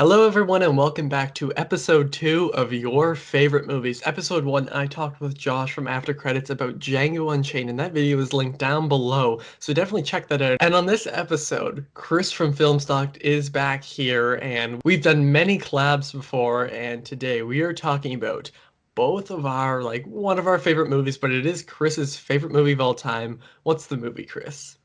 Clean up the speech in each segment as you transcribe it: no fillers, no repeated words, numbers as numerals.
Hello, everyone, and welcome back to episode 2 of Your Favorite Movies. Episode 1, I talked with Josh from After Credits about Django Unchained, and that video is linked down below, so definitely check that out. And on this episode, Chris from Filmstock is back here, and we've done many collabs before, and today we are talking about both of our, one of our favorite movies, but it is Chris's favorite movie of all time. What's the movie, Chris?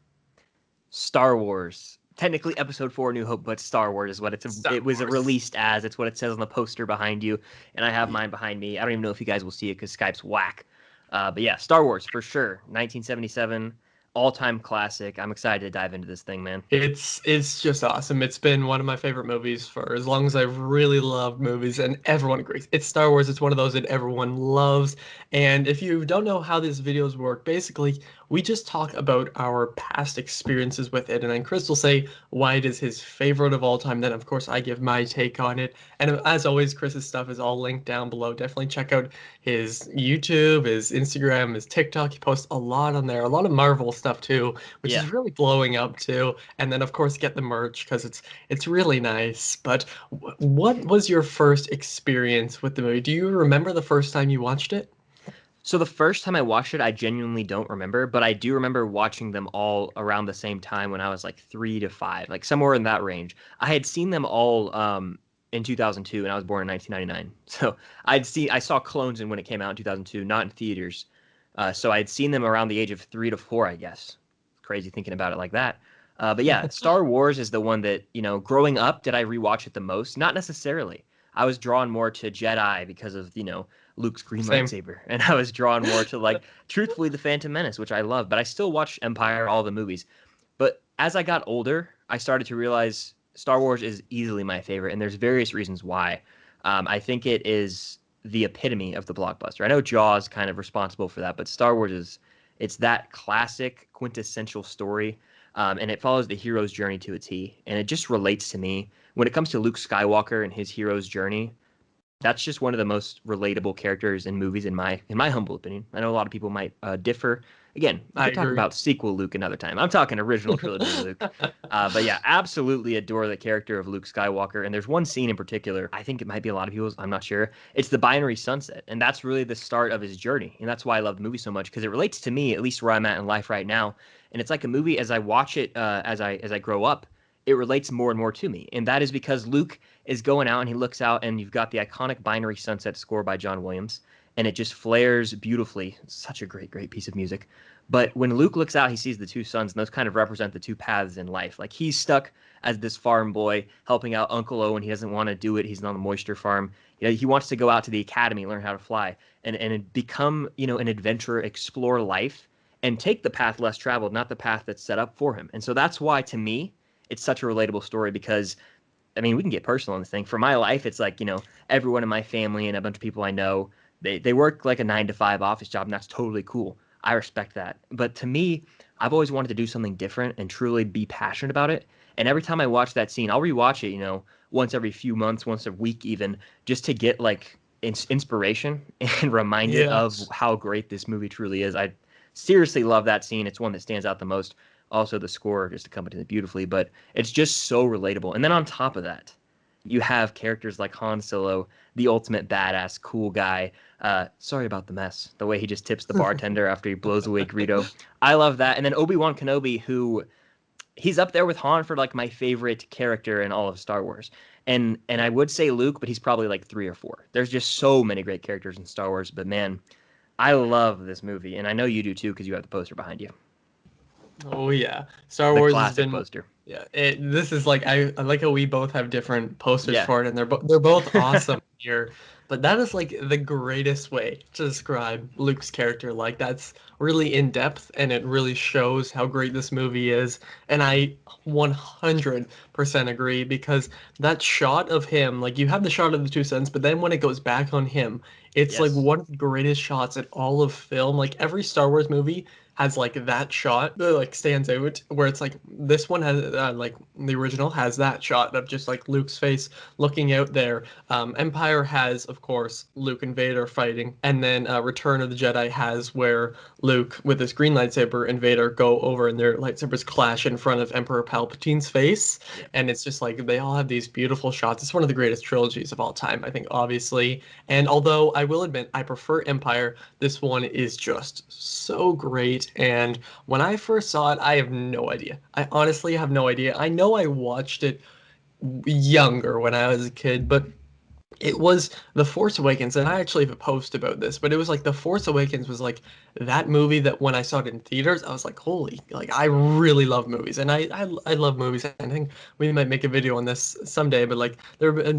Star Wars. Technically, Episode 4, New Hope, but Star Wars is what Star it was Wars. released as. It's what it says on the poster behind you, and I have mine behind me. I don't even know if you guys will see it because Skype's whack. But yeah, Star Wars for sure. 1977, all-time classic. I'm excited to dive into this thing, man. It's just awesome. It's been one of my favorite movies for as long as I've really loved movies, and everyone agrees. It's Star Wars. It's one of those that everyone loves. And if you don't know how these videos work, basically we just talk about our past experiences with it, and then Chris will say why it is his favorite of all time. Then of course I give my take on it. And as always, Chris's stuff is all linked down below. Definitely check out his YouTube, his Instagram, his TikTok. He posts a lot on there, a lot of Marvel stuff too, which Yeah. is really blowing up too. And then of course get the merch because it's really nice. But what was your first experience with the movie? Do you remember the first time you watched it? So the first time I watched it, I genuinely don't remember, but I do remember watching them all around the same time when I was like 3 to 5, like somewhere in that range. I had seen them all in 2002, and I was born in 1999. So I saw Clones in when it came out in 2002, not in theaters. So I'd seen them around the age of 3 to 4, I guess. Crazy thinking about it like that. But yeah, Star Wars is the one that, growing up, did I rewatch it the most? Not necessarily. I was drawn more to Jedi because of, Luke's green Same. lightsaber. And I was drawn more to, truthfully, The Phantom Menace, which I love. But I still watch Empire, all the movies. But as I got older, I started to realize Star Wars is easily my favorite. And there's various reasons why. I think it is the epitome of the blockbuster. I know Jaws kind of responsible for that, but Star Wars it's that classic quintessential story. And it follows the hero's journey to a T. And it just relates to me. When it comes to Luke Skywalker and his hero's journey, that's just one of the most relatable characters in movies, in my humble opinion. I know a lot of people might differ. Again, we I could talk agree. about sequel Luke another time. I'm talking original trilogy Luke. But yeah, absolutely adore the character of Luke Skywalker. And there's one scene in particular, I think it might be a lot of people's, I'm not sure. It's the binary sunset. And that's really the start of his journey. And that's why I love the movie so much, because it relates to me, at least where I'm at in life right now. And it's like a movie, as I watch it, as I grow up, it relates more and more to me. And that is because Luke is going out and he looks out, and you've got the iconic binary sunset score by John Williams, and it just flares beautifully. Such a great piece of music. But when Luke looks out, he sees the two suns, and those kind of represent the two paths in life. Like, he's stuck as this farm boy helping out Uncle Owen. He doesn't want to do it. He's on the moisture farm. He wants to go out to the academy, learn how to fly, and become, an adventurer, explore life, and take the path less traveled, not the path that's set up for him. And so that's why, to me, it's such a relatable story, because I mean, we can get personal on this thing. For my life, it's like, everyone in my family and a bunch of people I know, they work like a 9 to 5 office job, and that's totally cool. I respect that. But to me, I've always wanted to do something different and truly be passionate about it. And every time I watch that scene, I'll rewatch it, once every few months, once a week even, just to get like inspiration and reminded of Yes. how great this movie truly is. I seriously love that scene. It's one that stands out the most. Also, the score just accompanies it beautifully, but it's just so relatable. And then on top of that, you have characters like Han Solo, the ultimate badass, cool guy. Sorry about the mess. The way he just tips the bartender after he blows away Greedo. I love that. And then Obi-Wan Kenobi, who he's up there with Han for like my favorite character in all of Star Wars. And I would say Luke, but he's probably like 3 or 4. There's just so many great characters in Star Wars. But man, I love this movie, and I know you do too because you have the poster behind you. Oh yeah, Star The Wars has classic been. poster. Yeah, this is like I like how we both have different posters Yeah. for it, and they're both awesome here. But that is like the greatest way to describe Luke's character. Like that's really in depth, and it really shows how great this movie is. And I 100% agree, because that shot of him, like you have the shot of the two suns, but then when it goes back on him, it's like Yes. one of the greatest shots in all of film. Like every Star Wars movie has like that shot that like stands out, where it's like this one has like the original has that shot of just like Luke's face looking out there. Empire has, of course, Luke and Vader fighting, and then Return of the Jedi has where Luke with his green lightsaber and Vader go over and their lightsabers clash in front of Emperor Palpatine's face. Yeah. And it's just like they all have these beautiful shots. It's one of the greatest trilogies of all time, I think, obviously. And although I will admit I prefer Empire, this one is just so great. And when I first saw it, I have no idea. I honestly have no idea. I know I watched it younger when I was a kid, but it was The Force Awakens, and I actually have a post about this, but it was like The Force Awakens was like that movie that when I saw it in theaters, I was like, holy, like I really love movies, and I love movies. I think we might make a video on this someday, but like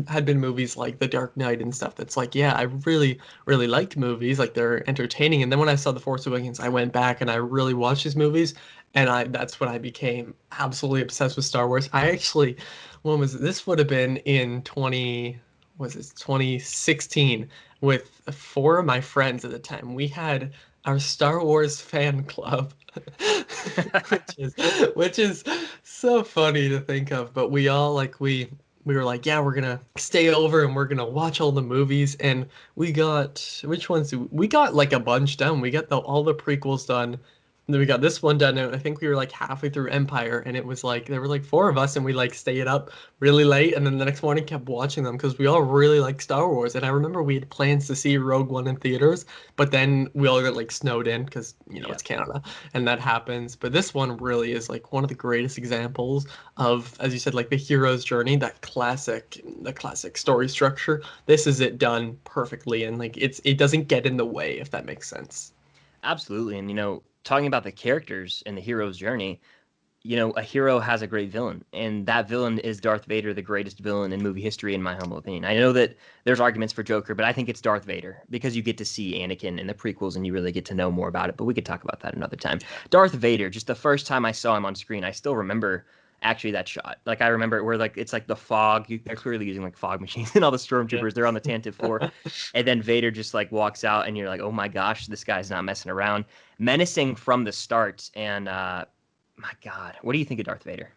had been movies like The Dark Knight and stuff that's like, yeah, I really liked movies, like they're entertaining. And then when I saw The Force Awakens, I went back and I really watched these movies, and I that's when I became absolutely obsessed with Star Wars. I actually, when was it? This would have been in 20 was it 2016 with four of my friends at the time. We had our Star Wars fan club, which is which is so funny to think of. But we all like we were like, yeah, we're gonna stay over and we're gonna watch all the movies. And we got which ones? We got like a bunch done. We got all the prequels done. And then we got this one done, and I think we were like halfway through Empire, and it was like there were like four of us, and we like stayed up really late, and then the next morning kept watching them because we all really like Star Wars. And I remember we had plans to see Rogue One in theaters, but then we all got like snowed in because Yeah. it's Canada, and that happens. But this one really is like one of the greatest examples of, as you said, like the hero's journey, the classic story structure. This is it done perfectly, and like it doesn't get in the way, if that makes sense. Absolutely. And, talking about the characters and the hero's journey, a hero has a great villain, and that villain is Darth Vader, the greatest villain in movie history, in my humble opinion. I know that there's arguments for Joker, but I think it's Darth Vader because you get to see Anakin in the prequels and you really get to know more about it. But we could talk about that another time. Darth Vader, just the first time I saw him on screen, I still remember actually that shot. Like I remember where like it's like the fog. They're clearly using like fog machines, and all the Yeah. stormtroopers they're on the Tantive 4, and then Vader just like walks out, and you're like, oh my gosh, this guy's not messing around, menacing from the start, and my God, what do you think of Darth Vader?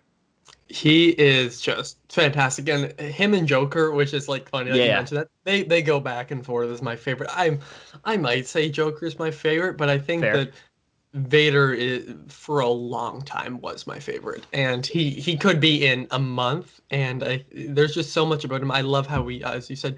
He is just fantastic, and him and Joker, which is like funny that you Yeah, mentioned that they go back and forth as my favorite. I might say Joker is my favorite, but I think fair. that Vader is, for a long time, was my favorite, and he could be in a month. And there's just so much about him. I love how we, as you said,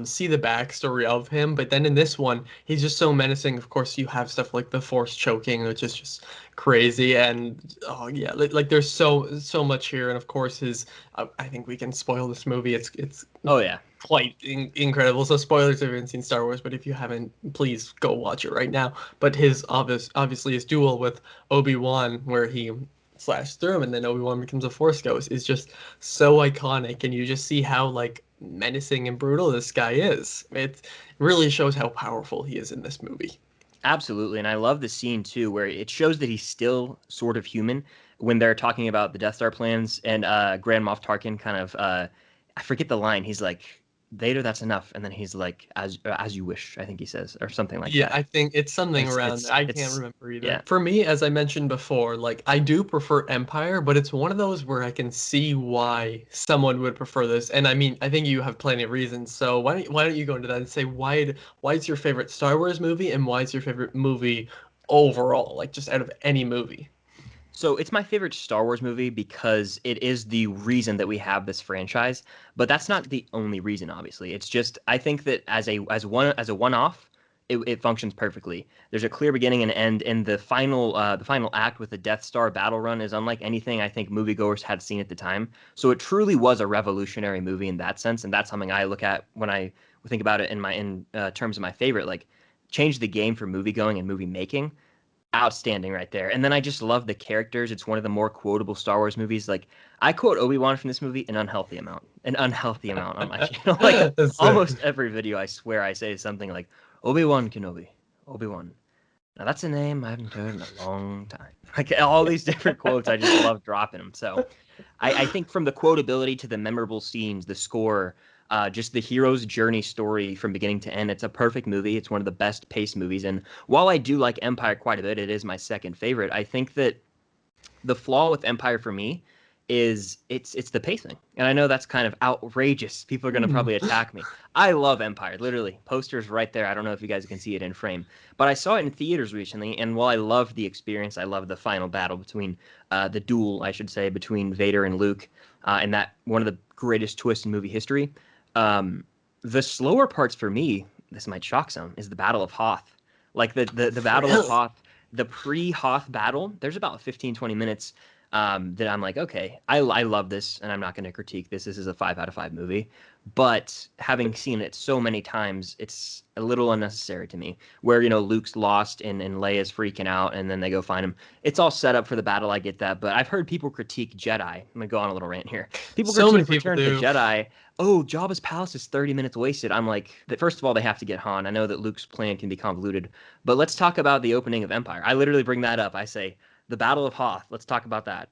see the backstory of him. But then in this one, he's just so menacing. Of course, you have stuff like the Force choking, which is just crazy. And oh yeah, like there's so much here. And of course, his I think we can spoil this movie. It's Oh yeah, quite incredible. So spoilers if you haven't seen Star Wars, but if you haven't, please go watch it right now. But his obviously his duel with Obi-Wan, where he slashes through him and then Obi-Wan becomes a Force ghost, is just so iconic, and you just see how like menacing and brutal this guy is. It really shows how powerful he is in this movie. absolutely. And I love the scene too, where it shows that he's still sort of human when they're talking about the Death Star plans, and Grand Moff Tarkin kind of I forget the line. He's like, Vader, that's enough. And then he's like, as you wish, I think he says, or something like Yeah, that. I think it's something around It's that. I can't it's remember either. yeah. For me, as I mentioned before, like I do prefer Empire, but it's one of those where I can see why someone would prefer this. And I mean, I think you have plenty of reasons. So why don't you go into that and say why is your favorite Star Wars movie and why is your favorite movie overall, like just out of any movie? So it's my favorite Star Wars movie because it is the reason that we have this franchise, but that's not the only reason, obviously. It's just I think that as a one-off, it functions perfectly. There's a clear beginning and end, and the final act with the Death Star battle run is unlike anything I think moviegoers had seen at the time. So it truly was a revolutionary movie in that sense, and that's something I look at when I think about it in terms of my favorite, like change the game for movie going and movie making. Outstanding right there. And then I just love the characters. It's one of the more quotable Star Wars movies. Like I quote Obi-Wan from this movie an unhealthy amount on my channel. Like That's sick. almost every video I swear I say something like Obi-Wan Kenobi, Obi-Wan. Now that's a name I haven't heard in a long time. Like all these different quotes, I just love dropping them. So I think from the quotability to the memorable scenes, the score, Just the hero's journey story from beginning to end. It's a perfect movie. It's one of the best paced movies. And while I do like Empire quite a bit, it is my second favorite. I think that the flaw with Empire for me is it's the pacing. And I know that's kind of outrageous. People are going to Hmm. probably attack me. I love Empire, literally. Posters right there. I don't know if you guys can see it in frame. But I saw it in theaters recently, and while I loved the experience, I loved the final battle between the duel, I should say, between Vader and Luke, and that one of the greatest twists in movie history. Um, the slower parts for me, this might shock some, is the Battle of Hoth. Like the Battle of Really? Hoth, the pre-Hoth battle, there's about 15, 20 minutes that I'm like, okay, I love this, and I'm not going to critique this. This is a 5 out of 5 movie. But having seen it so many times, it's a little unnecessary to me. Where, Luke's lost and Leia's freaking out, and then they go find him. It's all set up for the battle. I get that. But I've heard people critique Jedi. I'm going to go on a little rant here. People So many critique people Return of the do. Jedi. Oh, Jabba's palace is 30 minutes wasted. I'm like, first of all, they have to get Han. I know that Luke's plan can be convoluted. But let's talk about the opening of Empire. I literally bring that up. I say, the Battle of Hoth. Let's talk about that.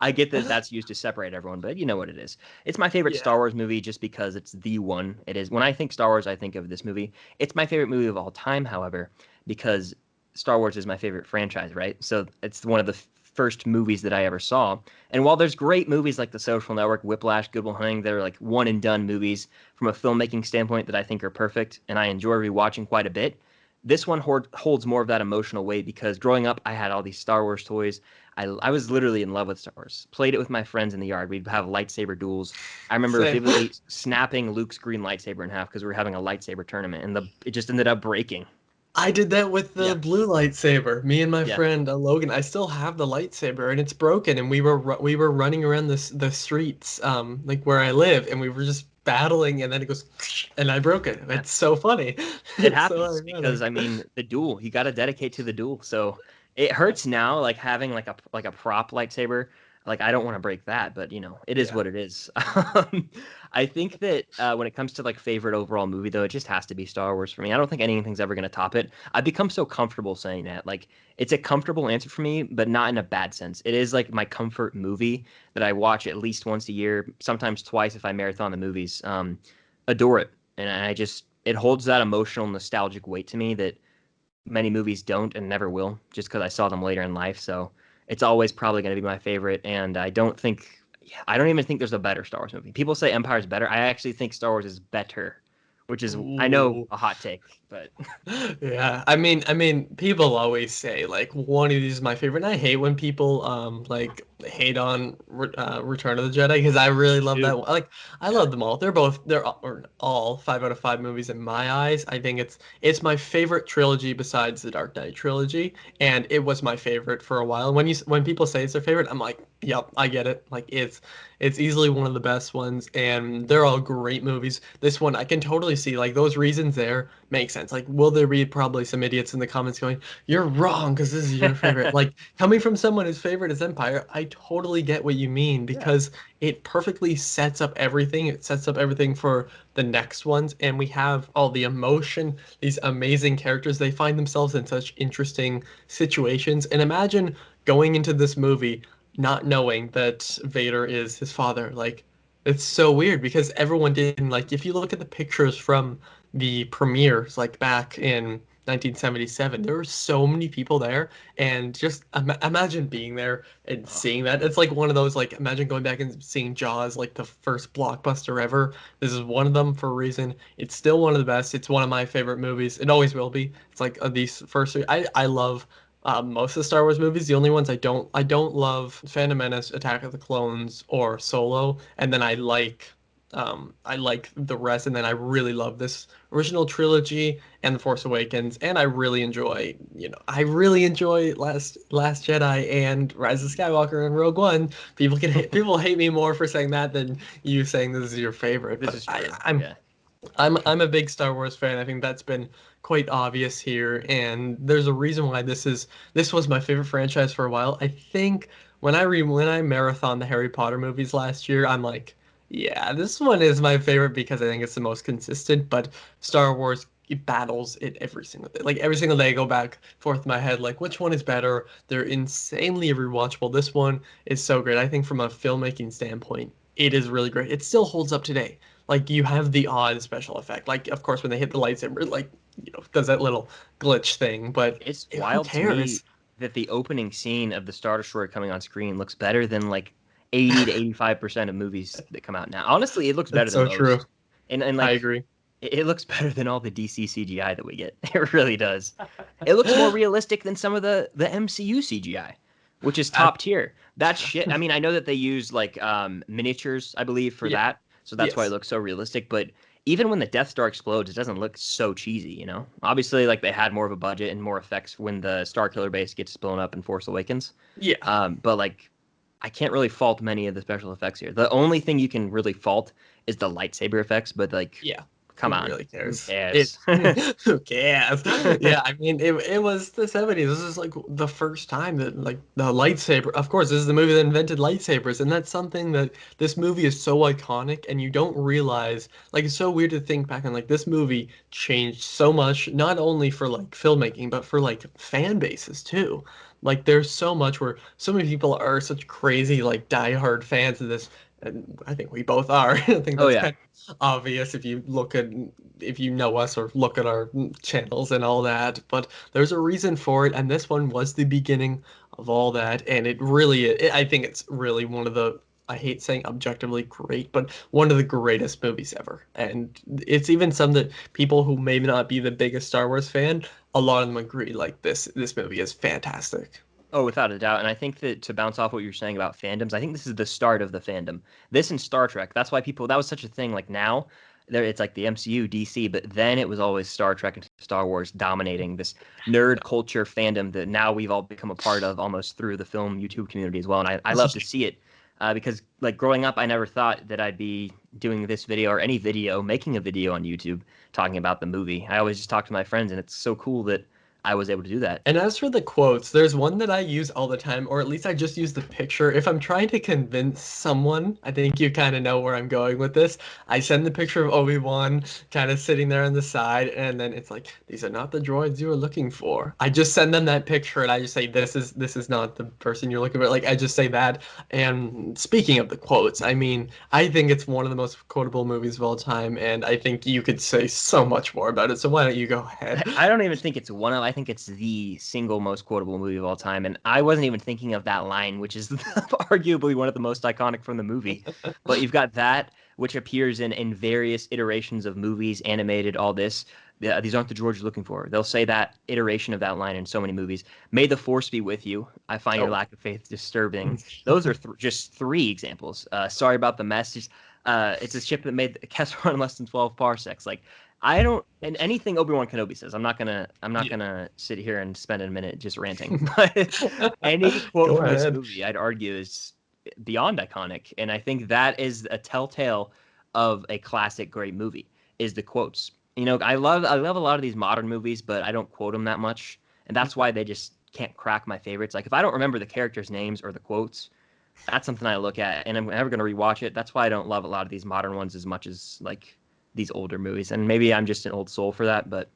I get that that's used to separate everyone, but you know what it is. It's my favorite Yeah. Star Wars movie just because it's the one. It is. When I think Star Wars, I think of this movie. It's my favorite movie of all time, however, because Star Wars is my favorite franchise, right? So it's one of the first movies that I ever saw. And while there's great movies like The Social Network, Whiplash, Good Will Hunting, that are like one and done movies from a filmmaking standpoint that I think are perfect and I enjoy rewatching quite a bit, this one holds more of that emotional weight because growing up, I had all these Star Wars toys. I was literally in love with Star Wars. Played it with my friends in the yard. We'd have lightsaber duels. I remember Same. vividly snapping Luke's green lightsaber in half because we were having a lightsaber tournament, and it just ended up breaking. I did that with the Yeah, blue lightsaber. Me and my yeah. friend Logan. I still have the lightsaber, and it's broken. And we were running around the streets, like where I live, and we were just battling. And then it goes, and I broke it. It's so funny. It It's so happens because ironic. I mean the duel. You got to dedicate to the duel. So it hurts now, like having like a prop lightsaber. Like I don't want to break that, but it is Yeah. what it is. I think that when it comes to like favorite overall movie, though, it just has to be Star Wars for me. I don't think anything's ever going to top it. I've become so comfortable saying that. Like it's a comfortable answer for me, but not in a bad sense. It is like my comfort movie that I watch at least once a year, sometimes twice if I marathon the movies. Adore it, and I just it holds that emotional, nostalgic weight to me that many movies don't and never will, just because I saw them later in life. So it's always probably going to be my favorite. And I don't even think there's a better Star Wars movie. People say Empire is better. I actually think Star Wars is better, which is I know Ooh. a hot take, but Yeah, I mean, people always say like one of these is my favorite, and I hate when people like hate on Return of the Jedi because I really love that dude, one. Like I yeah, love them all. They're all 5 out of 5 movies in my eyes. I think it's my favorite trilogy besides the Dark Knight trilogy, and it was my favorite for a while. When people say it's their favorite, I'm like, yep, I get it. Like it's easily one of the best ones, and they're all great movies. This one I can totally see like those reasons there make sense. Like, will there be probably some idiots in the comments going, "You're wrong because this is your favorite." Like, coming from someone whose favorite is Empire, I totally get what you mean yeah. because it perfectly sets up everything. It sets up everything for the next ones, and we have all the emotion, these amazing characters. They find themselves in such interesting situations. And imagine going into this movie not knowing that Vader is his father. Like, it's so weird because everyone didn't like if you look at the pictures from the premieres like back in 1977 there were so many people there and just imagine being there and Oh, seeing that it's like one of those like imagine going back and seeing Jaws like the first blockbuster ever. This is one of them for a reason. It's still one of the best. It's one of my favorite movies. It always will be. It's like these first three I love most of the Star Wars movies. The only ones I don't love Phantom Menace, Attack of the Clones, or Solo. And then I like the rest. And then I really love this original trilogy and The Force Awakens. And I really enjoy Last Jedi and Rise of Skywalker and Rogue One. People hate me more for saying that than you saying this is your favorite. this But is true. I'm Yeah. I'm a big Star Wars fan. I think that's been quite obvious here, and there's a reason why this was my favorite franchise for a while. I think when I marathon the Harry Potter movies last year, I'm like, yeah, this one is my favorite because I think it's the most consistent. But Star Wars it battles it every single day. Like every single day, I go back forth in my head, like which one is better? They're insanely rewatchable. This one is so great. I think from a filmmaking standpoint, it is really great. It still holds up today. Like you have the odd special effect. Like of course when they hit the lightsaber, like does that little glitch thing, but It's who wild to me cares? that the opening scene of the Star Destroyer coming on screen looks better than like 80 to 85% of movies that come out now. Honestly, it looks better That's than so true. most. And I like agree. it looks better than all the DC CGI that we get. It really does. It looks more realistic than some of the MCU CGI, which is That, top tier. That shit. I mean, I know that they use like miniatures, I believe, for yeah. that, so that's why it Yes. looks so realistic. But even when the Death Star explodes, it doesn't look so cheesy, you know? Obviously, like they had more of a budget and more effects when the Star Killer base gets blown up in Force Awakens. Yeah. But like, I can't really fault many of the special effects here. The only thing you can really fault is the lightsaber effects, but like, Yeah. come Who on, really who cares? It cares? who cares? Yeah, I mean it was the 70s. This is like the first time that like the lightsaber. Of course, this is the movie that invented lightsabers, and that's something that this movie is so iconic and you don't realize. Like it's so weird to think back on like this movie changed so much, not only for like filmmaking, but for like fan bases too. Like there's so much where so many people are such crazy like diehard fans of this, and I think we both are. I think Oh that's yeah. kind of obvious if you know us or look at our channels and all that, but there's a reason for it, and this one was the beginning of all that, and I think it's really one of the, I hate saying objectively great, but one of the greatest movies ever. And it's even some that people who may not be the biggest Star Wars fan, a lot of them agree like this movie is fantastic. Oh, without a doubt. And I think that to bounce off what you're saying about fandoms, I think this is the start of the fandom. This and Star Trek. That's why people, that was such a thing. Like now, there it's like the MCU, DC, but then it was always Star Trek and Star Wars dominating this nerd culture fandom that now we've all become a part of almost through the film YouTube community as well. And I love to see it because like growing up, I never thought that I'd be doing this video or any video, making a video on YouTube talking about the movie. I always just talk to my friends, and it's so cool that I was able to do that. And as for the quotes, there's one that I use all the time, or at least I just use the picture. If I'm trying to convince someone, I think you kind of know where I'm going with this. I send the picture of Obi-Wan kind of sitting there on the side, and then it's like, these are not the droids you were looking for. I just send them that picture and I just say, this is not the person you're looking for. Like I just say that. And speaking of the quotes, I mean, I think it's one of the most quotable movies of all time, and I think you could say so much more about it. So why don't you go ahead? I don't even think it's one of. I think it's the single most quotable movie of all time, and I wasn't even thinking of that line, which is arguably one of the most iconic from the movie. But you've got that, which appears in various iterations of movies, animated, all this. Yeah, these aren't the George you're looking for. They'll say that iteration of that line in so many movies. May the force be with you. I find your Oh. lack of faith disturbing. Those are just three examples. Sorry about the message. It's a ship that made the Kessel run less than 12 parsecs. Like I don't, and anything Obi-Wan Kenobi says, I'm not Yeah. gonna sit here and spend a minute just ranting. But any quote Go from this ahead. movie, I'd argue, is beyond iconic, and I think that is a telltale of a classic, great movie. Is the quotes. You know, I love a lot of these modern movies, but I don't quote them that much, and that's why they just can't crack my favorites. Like if I don't remember the characters' names or the quotes, that's something I look at, and I'm never gonna rewatch it. That's why I don't love a lot of these modern ones as much as like these older movies. And maybe I'm just an old soul for that, but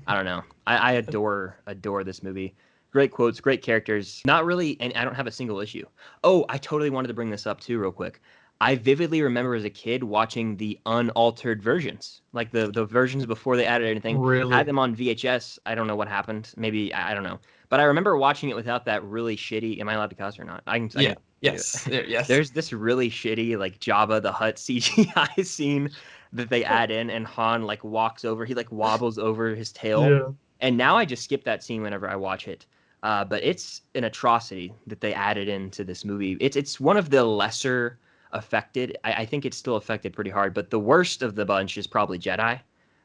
I don't know. I adore this movie. Great quotes, great characters. Not really, and I don't have a single issue. Oh, I totally wanted to bring this up too, real quick. I vividly remember as a kid watching the unaltered versions, like the versions before they added anything. Had Really? them on VHS. I don't know what happened. Maybe I don't know. But I remember watching it without that really shitty. Am I allowed to cuss or not? Yeah. I can do Yes. it. Yes. There's this really shitty like Jabba the Hutt CGI scene that they add in, and Han like walks over. He like wobbles over his tail, Yeah. and now I just skip that scene whenever I watch it. But it's an atrocity that they added into this movie. It's one of the lesser affected. I think it's still affected pretty hard, but the worst of the bunch is probably Jedi.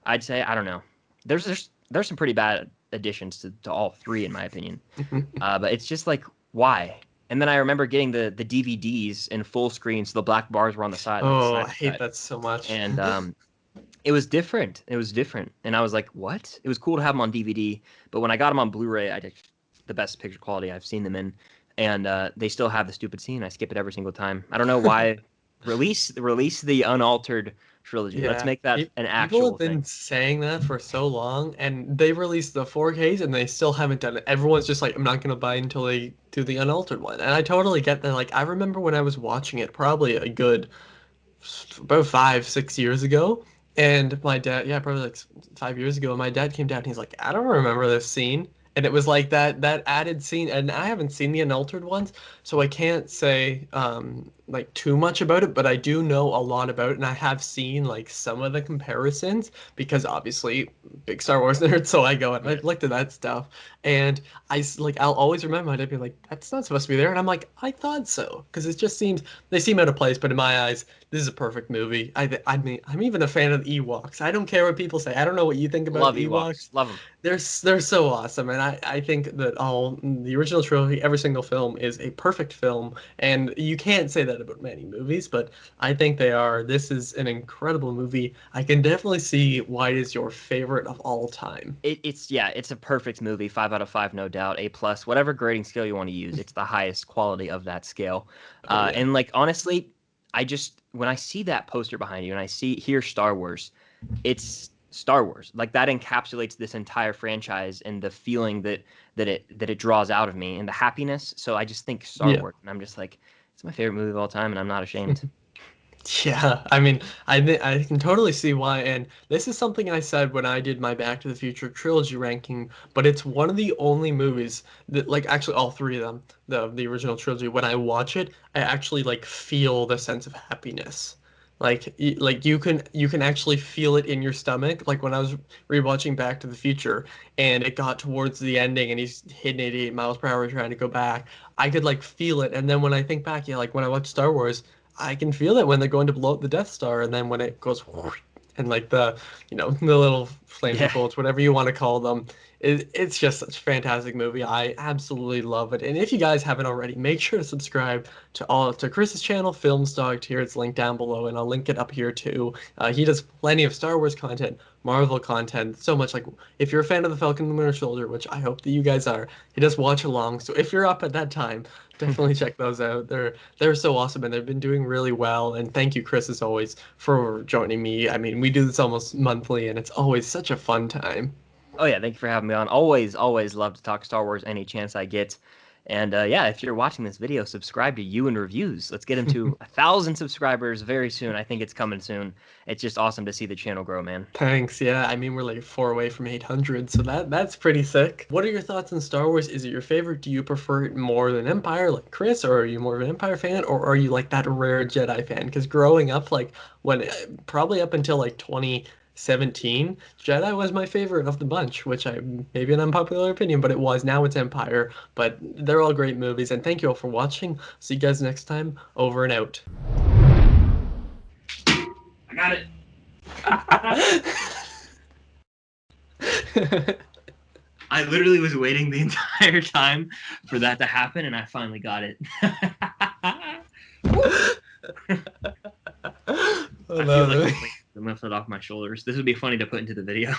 I'd say I don't know. There's some pretty bad additions to all three in my opinion. But it's just like why? And then I remember getting the DVDs in full screen, so the black bars were on the side, like the Oh, I Snyder hate cut, that so much. and it was different. It was different, and I was like, "What?" It was cool to have them on DVD, but when I got them on Blu-ray, I did the best picture quality I've seen them in, and they still have the stupid scene. I skip it every single time. I don't know why. Release the unaltered trilogy. Let's Yeah. make that an People have actual been thing. saying that for so long, and they released the 4Ks and they still haven't done it. Everyone's just like, I'm not gonna buy until they do the unaltered one. And I totally get that. Like, I remember when I was watching it, probably a good about 5, 6 years ago. And my dad, yeah, probably like 5 years ago, my dad came down and he's like, I don't remember this scene. And it was like that added scene, and I haven't seen the unaltered ones, so I can't say like too much about it, but I do know a lot about it, and I have seen like some of the comparisons because obviously big Star Wars nerd, so I go and Yeah. I've looked at that stuff, and like I'll always remember my dad being like, "That's not supposed to be there," and I'm like, "I thought so," because it just seems they seem out of place, but in my eyes, this is a perfect movie. I mean, I'm even a fan of the Ewoks. I don't care what people say. I don't know what you think about Love the Ewoks. Ewoks. Love them. They're so awesome, and I think that all the original trilogy, every single film is a perfect film, and you can't say that about many movies, but I think they are. This is an incredible movie. I can definitely see why it is your favorite of all time. It's yeah, it's a perfect movie. 5 out of 5, no doubt. A plus, whatever grading scale you want to use. It's the highest quality of that scale. Oh yeah. And like honestly, I just when I see that poster behind you and I hear Star Wars, it's Star Wars. Like that encapsulates this entire franchise and the feeling that it draws out of me and the happiness. So I just think Star Yeah. Wars, and I'm just like, it's my favorite movie of all time, and I'm not ashamed. Yeah, I mean, I can totally see why, and this is something I said when I did my Back to the Future trilogy ranking, but it's one of the only movies that, like, actually all three of them, the original trilogy, when I watch it, I actually like feel the sense of happiness. Like you can actually feel it in your stomach. Like when I was rewatching Back to the Future and it got towards the ending and he's hitting 88 miles per hour trying to go back, I could like feel it. And then when I think back, yeah, like when I watch Star Wars. I can feel it when they're going to blow up the Death Star, and then when it goes whoosh, and like the little flaming Yeah. bullets, whatever you want to call them, it's just such a fantastic movie. I absolutely love it. And if you guys haven't already, make sure to subscribe to Chris's channel, Film Stocked. Here it's linked down below, and I'll link it up here too. He does plenty of Star Wars content, Marvel content, so much. Like if you're a fan of the Falcon and the Winter Soldier, which I hope that you guys are, he does watch along. So if you're up at that time, definitely check those out. They're so awesome and they've been doing really well. And thank you, Chris, as always, for joining me. I mean, we do this almost monthly and it's always such a fun time. Oh yeah, thank you for having me on. Always, always love to talk Star Wars any chance I get. And yeah, if you're watching this video, subscribe to You and Reviews. Let's get him to 1,000 subscribers very soon. I think it's coming soon. It's just awesome to see the channel grow, man. Thanks. Yeah, I mean we're like 4 away from 800, so that's pretty sick. What are your thoughts on Star Wars? Is it your favorite? Do you prefer it more than Empire, like Chris, or are you more of an Empire fan, or are you like that rare Jedi fan? Because growing up, like when probably up until like 2017, Jedi was my favorite of the bunch, which I maybe an unpopular opinion, but it was. Now it's Empire, but they're all great movies, and thank you all for watching. See you guys next time. Over and out. I got it. I literally was waiting the entire time for that to happen, and I finally got it. I Oh, feel no, like I'm lifted off my shoulders. This would be funny to put into the video.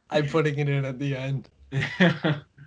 I'm putting it in at the end.